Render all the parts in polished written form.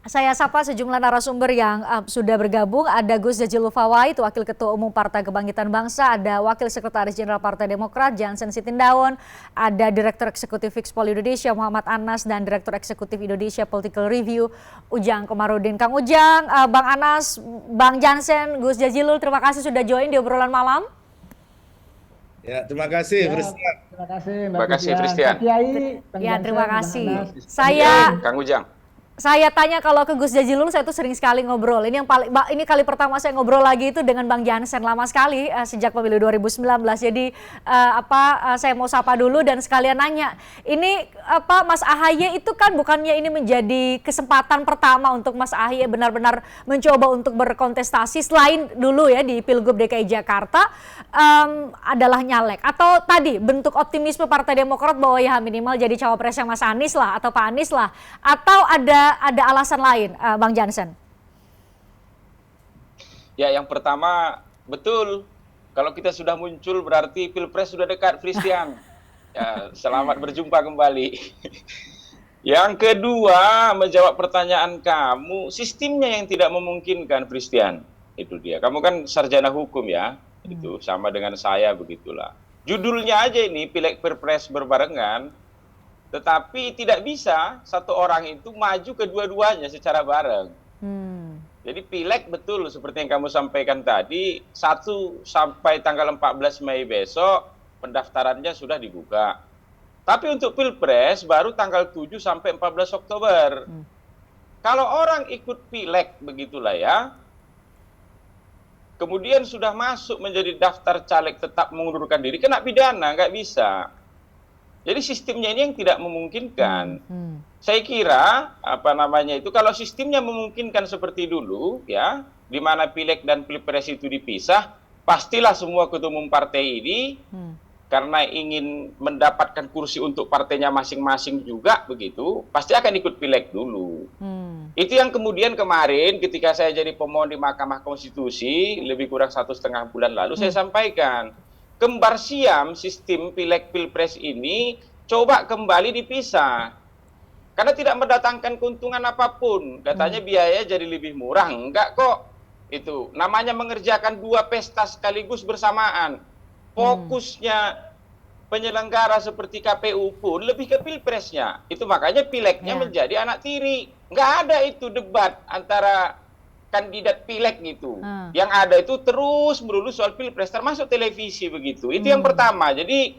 Saya sapa sejumlah narasumber yang sudah bergabung. Ada Gus Jazilul Fawait, Wakil Ketua Umum Partai Kebangkitan Bangsa, ada Wakil Sekretaris Jenderal Partai Demokrat Jansen Sitindaun, ada Direktur Eksekutif Fixpol Indonesia Muhammad Anas, dan Direktur Eksekutif Indonesia Political Review Ujang Komarudin. Kang Ujang, Bang Anas, Bang Jansen, Gus Jazilul, terima kasih sudah join di obrolan malam. Ya, terima kasih, Ya, Christian. terima kasih Mbak Terima kasih, Christian. Christian. Pak Kiai, Bang Ya, Jansen, terima Bang kasih. Anas. Saya Kang Ujang. Saya tanya kalau ke Gus Jazilul, saya tuh sering sekali ngobrol. Ini yang paling, ini kali pertama saya ngobrol lagi itu dengan Bang Jansen, lama sekali sejak pemilu 2019. Jadi saya mau sapa dulu dan sekalian nanya. Ini Mas AHY itu kan bukannya ini menjadi kesempatan pertama untuk Mas AHY benar-benar mencoba untuk berkontestasi selain dulu ya di Pilgub DKI Jakarta adalah nyalek, atau tadi bentuk optimisme Partai Demokrat bahwa ya minimal jadi cawapresnya Mas Anies lah atau Pak Anies lah, atau ada alasan lain, Bang Jansen? Ya, yang pertama betul. Kalau kita sudah muncul berarti Pilpres sudah dekat, Christian. Ya, selamat berjumpa kembali. Yang kedua, menjawab pertanyaan kamu, sistemnya yang tidak memungkinkan, Christian. Itu dia. Kamu kan sarjana hukum ya. Itu sama dengan saya begitulah. Judulnya aja ini Pileg Pilpres berbarengan. Tetapi tidak bisa satu orang itu maju kedua-duanya secara bareng. Jadi pileg betul seperti yang kamu sampaikan tadi, 1 sampai tanggal 14 Mei besok pendaftarannya sudah dibuka. Tapi untuk pilpres baru tanggal 7 sampai 14 Oktober. Kalau orang ikut pileg begitulah ya, kemudian sudah masuk menjadi daftar caleg tetap mengundurkan diri, kena pidana, nggak bisa. Jadi sistemnya ini yang tidak memungkinkan. Saya kira kalau sistemnya memungkinkan seperti dulu ya, di mana pileg dan pilpres itu dipisah, pastilah semua ketua umum partai ini karena ingin mendapatkan kursi untuk partainya masing-masing juga begitu, pasti akan ikut pileg dulu. Itu yang kemudian kemarin ketika saya jadi pemohon di Mahkamah Konstitusi lebih kurang 1,5 bulan lalu saya sampaikan. Kembar siam sistem pileg pilpres ini coba kembali dipisah. Karena tidak mendatangkan keuntungan apapun. Katanya biaya jadi lebih murah. Enggak kok. Itu namanya mengerjakan 2 pesta sekaligus bersamaan. Fokusnya penyelenggara seperti KPU pun lebih ke pilpresnya. Itu makanya pilegnya menjadi anak tiri. Enggak ada itu debat antara kandidat pileg gitu. Yang ada itu terus melulu soal pilpres, termasuk televisi begitu. Itu yang pertama. Jadi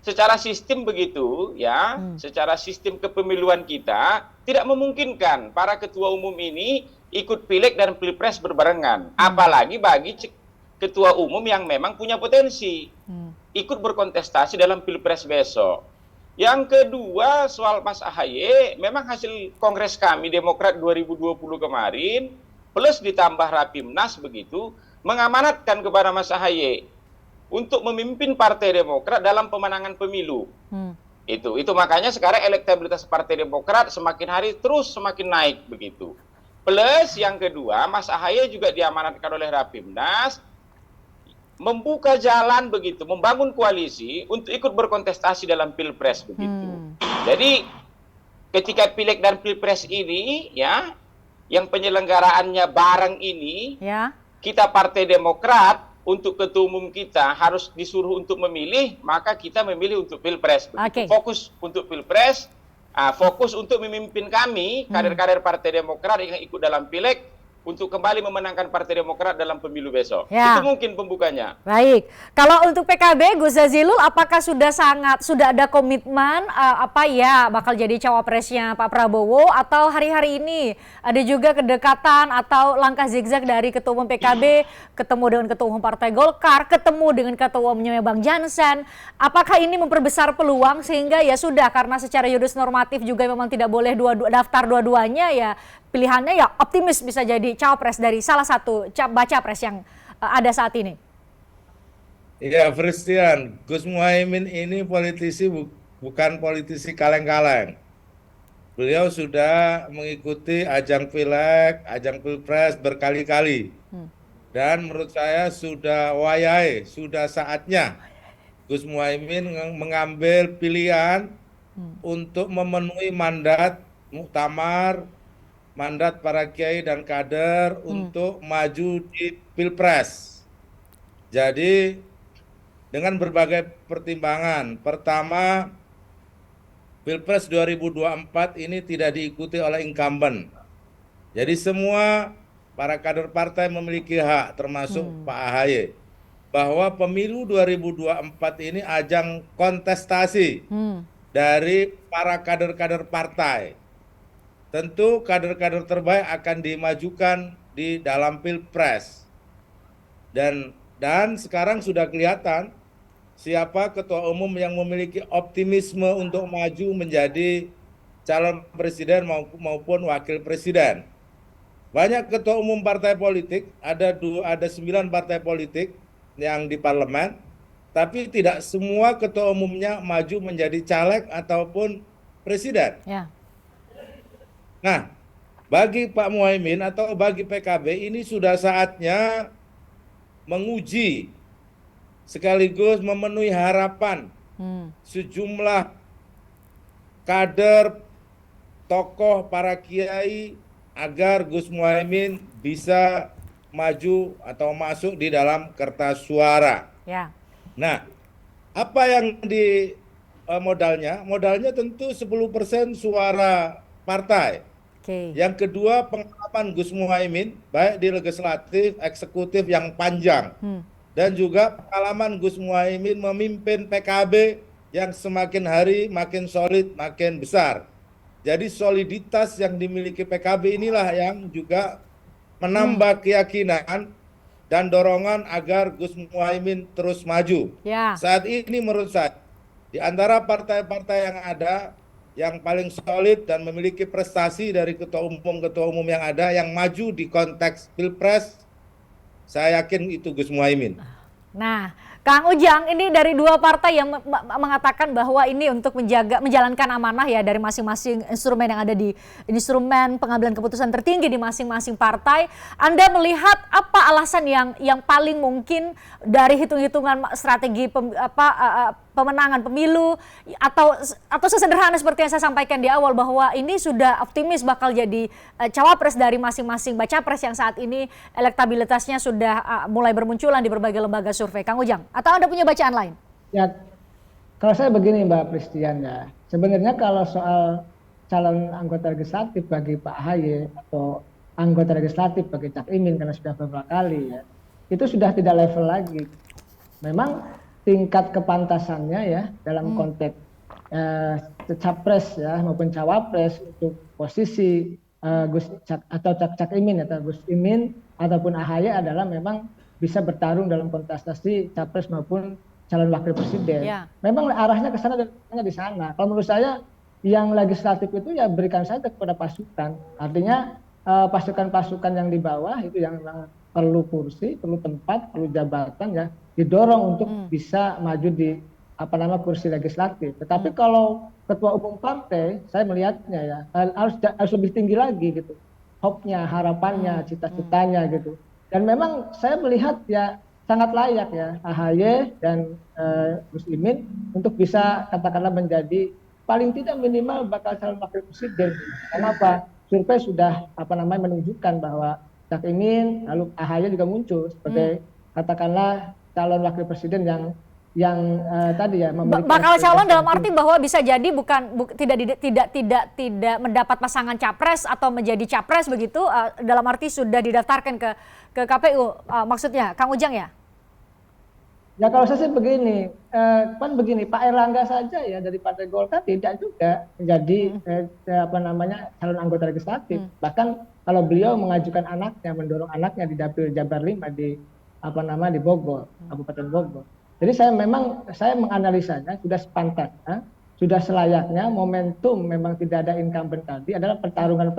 secara sistem begitu ya, secara sistem kepemiluan kita tidak memungkinkan para ketua umum ini ikut pileg dan pilpres berbarengan. Apalagi bagi ketua umum yang memang punya potensi ikut berkontestasi dalam pilpres besok. Yang kedua soal Mas AHY, memang hasil kongres kami Demokrat 2020 kemarin plus ditambah Rapimnas begitu, mengamanatkan kepada Mas AHY untuk memimpin Partai Demokrat dalam pemenangan pemilu. Itu makanya sekarang elektabilitas Partai Demokrat semakin hari terus semakin naik begitu. Plus yang kedua, Mas AHY juga diamanatkan oleh Rapimnas membuka jalan begitu, membangun koalisi untuk ikut berkontestasi dalam Pilpres begitu. Jadi ketika Pileg dan Pilpres ini ya, yang penyelenggaraannya bareng ini, kita Partai Demokrat untuk ketua umum kita harus disuruh untuk memilih, maka kita memilih untuk Pilpres. Fokus untuk Pilpres, fokus untuk memimpin kami, kader-kader Partai Demokrat yang ikut dalam Pileg, untuk kembali memenangkan Partai Demokrat dalam pemilu besok. Itu mungkin pembukanya. Baik. Kalau untuk PKB, Gus Jazilul, apakah sudah ada komitmen bakal jadi cawapresnya Pak Prabowo, atau hari-hari ini ada juga kedekatan atau langkah zigzag dari Ketua Umum PKB ketemu dengan Ketua Umum Partai Golkar, ketemu dengan Ketua Umumnya Bang Jansen? Apakah ini memperbesar peluang sehingga ya sudah, karena secara yuris normatif juga memang tidak boleh daftar dua-duanya, ya pilihannya ya optimis bisa jadi cawapres dari salah satu baca pres yang ada saat ini? Iya, Christian, Gus Muhaimin ini politisi bukan politisi kaleng-kaleng. Beliau sudah mengikuti ajang pileg, ajang pilpres berkali-kali. Dan menurut saya sudah wayai, sudah saatnya Gus Muhaimin mengambil pilihan untuk memenuhi mandat muktamar mandat para kiai dan kader untuk maju di Pilpres. Jadi dengan berbagai pertimbangan. Pertama, Pilpres 2024 ini tidak diikuti oleh incumbent. Jadi semua para kader partai memiliki hak, termasuk Pak AHY, bahwa pemilu 2024 ini ajang kontestasi dari para kader-kader partai. Tentu kader-kader terbaik akan dimajukan di dalam Pilpres. Dan sekarang sudah kelihatan siapa ketua umum yang memiliki optimisme untuk maju menjadi calon presiden maupun wakil presiden. Banyak ketua umum partai politik, ada 9 partai politik yang di parlemen, tapi tidak semua ketua umumnya maju menjadi caleg ataupun presiden. Ya. Nah, bagi Pak Muhaimin atau bagi PKB ini sudah saatnya menguji sekaligus memenuhi harapan sejumlah kader, tokoh, para kiai agar Gus Muhaimin bisa maju atau masuk di dalam kertas suara. Ya. Nah, apa yang di modalnya? Modalnya tentu 10% suara partai. Yang kedua, pengalaman Gus Muhaimin baik di legislatif, eksekutif yang panjang, dan juga pengalaman Gus Muhaimin memimpin PKB yang semakin hari makin solid, makin besar. Jadi soliditas yang dimiliki PKB inilah yang juga menambah keyakinan dan dorongan agar Gus Muhaimin terus maju. Saat ini menurut saya, di antara partai-partai yang ada, yang paling solid dan memiliki prestasi dari ketua umum yang ada yang maju di konteks Pilpres, saya yakin itu Gus Muhaimin. Nah, Kang Ujang, ini dari 2 partai yang mengatakan bahwa ini untuk menjalankan amanah ya dari masing-masing instrumen yang ada di instrumen pengambilan keputusan tertinggi di masing-masing partai. Anda melihat apa alasan yang paling mungkin dari hitung-hitungan strategi pemenangan pemilu atau sesederhana seperti yang saya sampaikan di awal bahwa ini sudah optimis bakal jadi cawapres dari masing-masing baca pres yang saat ini elektabilitasnya sudah mulai bermunculan di berbagai lembaga survei. Kang Ujang, atau Anda punya bacaan lain? Ya, kalau saya begini Mbak Pristian ya, sebenarnya kalau soal calon anggota legislatif bagi Pak AHY atau anggota legislatif bagi Cak Imin karena sudah beberapa kali ya, itu sudah tidak level lagi. Memang tingkat kepantasannya ya dalam konteks capres ya maupun cawapres untuk posisi Cak Imin atau Gus Imin ataupun AHY adalah memang bisa bertarung dalam kontestasi capres maupun calon wakil presiden. Memang arahnya ke sana dan di sana. Kalau menurut saya yang legislatif itu ya berikan saja kepada pasukan. Artinya pasukan-pasukan yang di bawah itu yang memang perlu kursi, perlu tempat, perlu jabatan ya didorong untuk bisa maju di kursi legislatif. Tetapi kalau ketua umum partai, saya melihatnya ya harus lebih tinggi lagi gitu. Hope-nya, harapannya, cita-citanya gitu. Dan memang saya melihat ya sangat layak ya AHY dan Gus Imin untuk bisa katakanlah menjadi paling tidak minimal bakal calon wakil presiden. Kenapa? Survei sudah menunjukkan bahwa Cak Imin lalu AHY juga muncul sebagai katakanlah calon wakil presiden yang tadi ya bakal calon dalam arti bahwa bisa jadi tidak mendapat pasangan capres atau menjadi capres begitu dalam arti sudah didaftarkan ke KPU maksudnya Kang Ujang ya? Ya kalau saya sih begini, Pak Erlangga saja ya dari Partai Golkar tidak juga menjadi calon anggota legislatif. Bahkan kalau beliau mengajukan anaknya, mendorong anaknya di Dapil Jabar 5 di Bogor, Kabupaten Bogor. Jadi saya menganalisanya sudah sepantasnya, sudah selayaknya momentum memang tidak ada incumbent tadi adalah pertarungan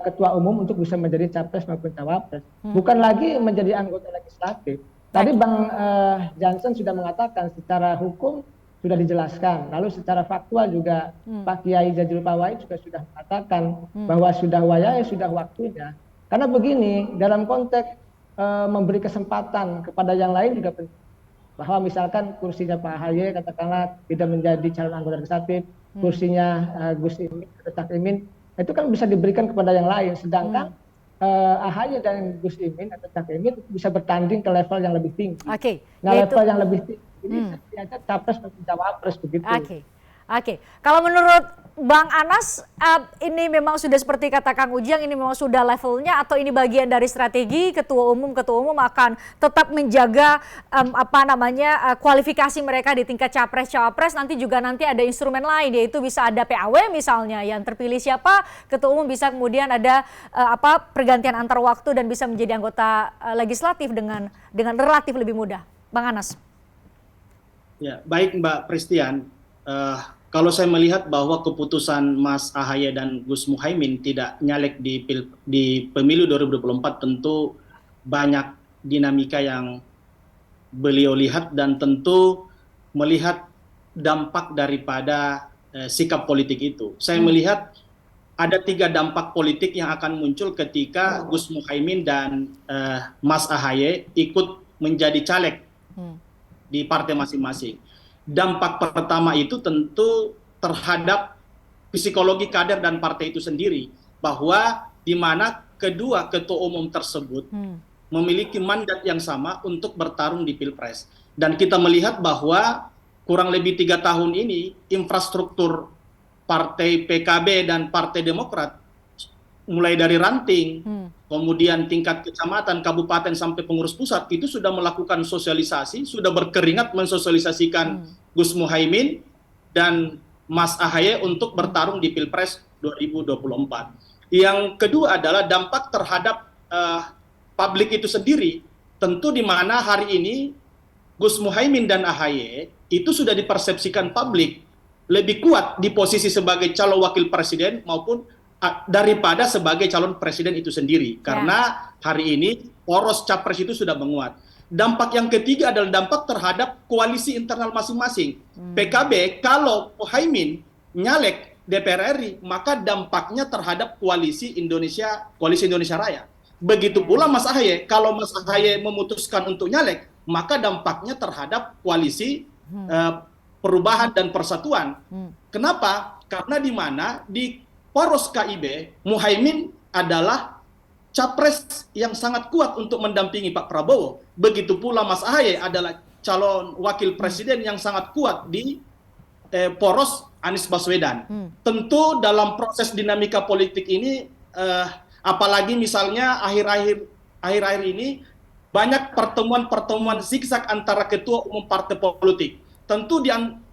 ketua umum untuk bisa menjadi capres maupun cawapres. Bukan lagi menjadi anggota legislatif. Tadi Bang Jansen sudah mengatakan secara hukum sudah dijelaskan. Lalu secara faktual juga Pak Kiai Jazilul Fawait juga sudah mengatakan bahwa sudah sudah waktunya. Karena begini, dalam konteks memberi kesempatan kepada yang lain juga penting. Bahwa misalkan kursinya Pak AHY katakanlah tidak menjadi calon anggota legislatif, kursinya Gus Imin atau Cak Imin itu kan bisa diberikan kepada yang lain, sedangkan AHY dan Gus Imin atau Cak Imin bisa bertanding ke level yang lebih tinggi. Nah, level yang lebih tinggi ini ternyata capres maupun cawapres begitu. Oke. Kalau menurut Bang Anas, ini memang sudah seperti kata Kang Ujang, ini memang sudah levelnya, atau ini bagian dari strategi ketua umum akan tetap menjaga kualifikasi mereka di tingkat capres cawapres, nanti ada instrumen lain, yaitu bisa ada PAW misalnya, yang terpilih siapa ketua umum bisa kemudian ada pergantian antar waktu dan bisa menjadi anggota legislatif dengan relatif lebih mudah. Bang Anas. Ya, baik Mbak Pristian. Kalau saya melihat bahwa keputusan Mas AHY dan Gus Muhaimin tidak nyalek di pemilu 2024, tentu banyak dinamika yang beliau lihat dan tentu melihat dampak daripada sikap politik itu. Saya melihat ada 3 dampak politik yang akan muncul ketika Gus Muhaimin dan Mas AHY ikut menjadi caleg di partai masing-masing. Dampak pertama itu tentu terhadap psikologi kader dan partai itu sendiri, bahwa di mana kedua ketua umum tersebut memiliki mandat yang sama untuk bertarung di Pilpres. Dan kita melihat bahwa kurang lebih 3 tahun ini infrastruktur partai PKB dan partai Demokrat, mulai dari ranting, kemudian tingkat kecamatan, kabupaten sampai pengurus pusat, itu sudah melakukan sosialisasi, sudah berkeringat mensosialisasikan Gus Muhaimin dan Mas AHY untuk bertarung di Pilpres 2024. Yang kedua adalah dampak terhadap publik itu sendiri. Tentu di mana hari ini Gus Muhaimin dan AHY itu sudah dipersepsikan publik lebih kuat di posisi sebagai calon wakil presiden maupun daripada sebagai calon presiden itu sendiri, karena hari ini poros capres itu sudah menguat. Dampak yang ketiga adalah dampak terhadap koalisi internal masing-masing. PKB kalau Muhaimin nyalek DPR RI, maka dampaknya terhadap koalisi Indonesia Raya. Begitu pula Mas AHY, kalau Mas AHY memutuskan untuk nyalek, maka dampaknya terhadap koalisi Perubahan dan Persatuan. Kenapa? Karena di poros KIB, Muhaimin adalah capres yang sangat kuat untuk mendampingi Pak Prabowo. Begitu pula Mas AHY adalah calon wakil presiden yang sangat kuat di poros Anies Baswedan. Tentu dalam proses dinamika politik ini, apalagi misalnya akhir-akhir ini banyak pertemuan-pertemuan zigzag antara ketua umum partai politik. Tentu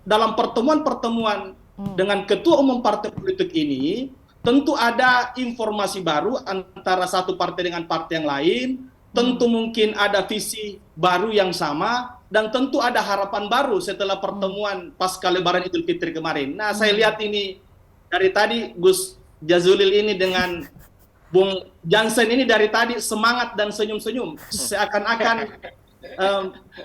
dalam pertemuan-pertemuan dengan ketua umum partai politik ini, tentu ada informasi baru antara satu partai dengan partai yang lain, tentu mungkin ada visi baru yang sama, dan tentu ada harapan baru setelah pertemuan pasca Lebaran Idul Fitri kemarin. Nah, saya lihat ini dari tadi Gus Jazilul ini dengan Bung Jansen ini dari tadi semangat dan senyum-senyum, seakan-akan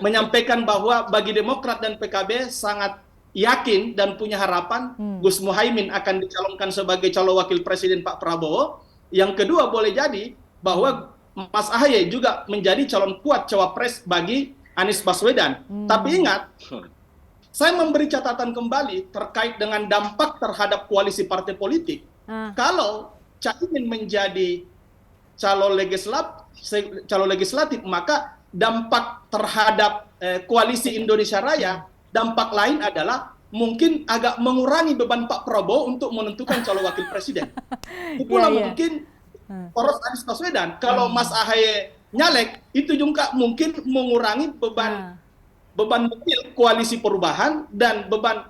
menyampaikan bahwa bagi Demokrat dan PKB sangat yakin dan punya harapan Gus Muhaimin akan dicalonkan sebagai calon wakil presiden Pak Prabowo. Yang kedua, boleh jadi bahwa Mas AHY juga menjadi calon kuat cawapres bagi Anies Baswedan. Tapi ingat, saya memberi catatan kembali terkait dengan dampak terhadap koalisi partai politik. Kalau Cak Imin menjadi calon legislatif, maka dampak terhadap koalisi Indonesia Raya, dampak lain adalah mungkin agak mengurangi beban Pak Prabowo untuk menentukan calon wakil presiden. Itu pula mungkin poros Anies Baswedan. Kalau Mas AHY nyalek, itu juga mungkin mengurangi beban mobil koalisi perubahan dan beban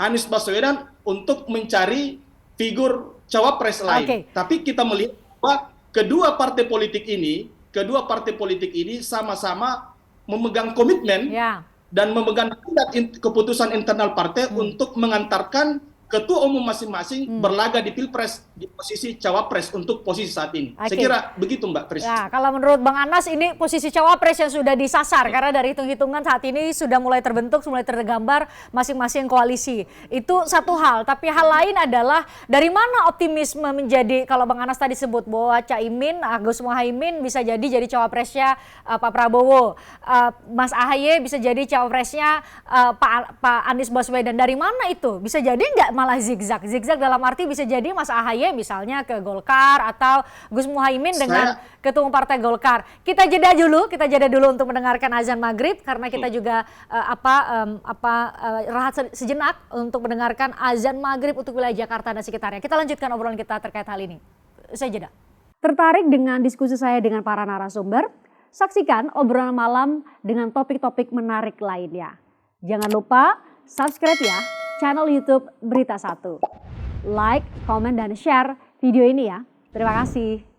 Anies Baswedan untuk mencari figur cawapres lain. Tapi kita melihat bahwa kedua partai politik ini sama-sama memegang komitmen dan memegang keputusan internal partai untuk mengantarkan ketua umum masing-masing berlaga di Pilpres di posisi cawapres untuk posisi saat ini. Saya kira begitu Mbak Pris. Ya, kalau menurut Bang Anas ini posisi cawapres yang sudah disasar karena dari hitung-hitungan saat ini sudah mulai terbentuk, mulai tergambar masing-masing koalisi. Itu satu hal, tapi hal lain adalah dari mana optimisme menjadi, kalau Bang Anas tadi sebut bahwa Caimin, Gus Muhaimin bisa jadi cawapresnya Pak Prabowo, Mas AHY bisa jadi cawapresnya Pak Anies Baswedan. Dari mana itu? Bisa jadi nggak malah zigzag? Zigzag dalam arti bisa jadi Mas AHY misalnya ke Golkar atau Gus Muhaimin dengan Ketua Umum Partai Golkar. Kita jeda dulu untuk mendengarkan azan maghrib karena kita juga rehat sejenak untuk mendengarkan azan maghrib untuk wilayah Jakarta dan sekitarnya. Kita lanjutkan obrolan kita terkait hal ini. Saya jeda. Tertarik dengan diskusi saya dengan para narasumber? Saksikan obrolan malam dengan topik-topik menarik lainnya. Jangan lupa subscribe ya channel YouTube Berita 1. Like, komen, dan share video ini ya. Terima kasih.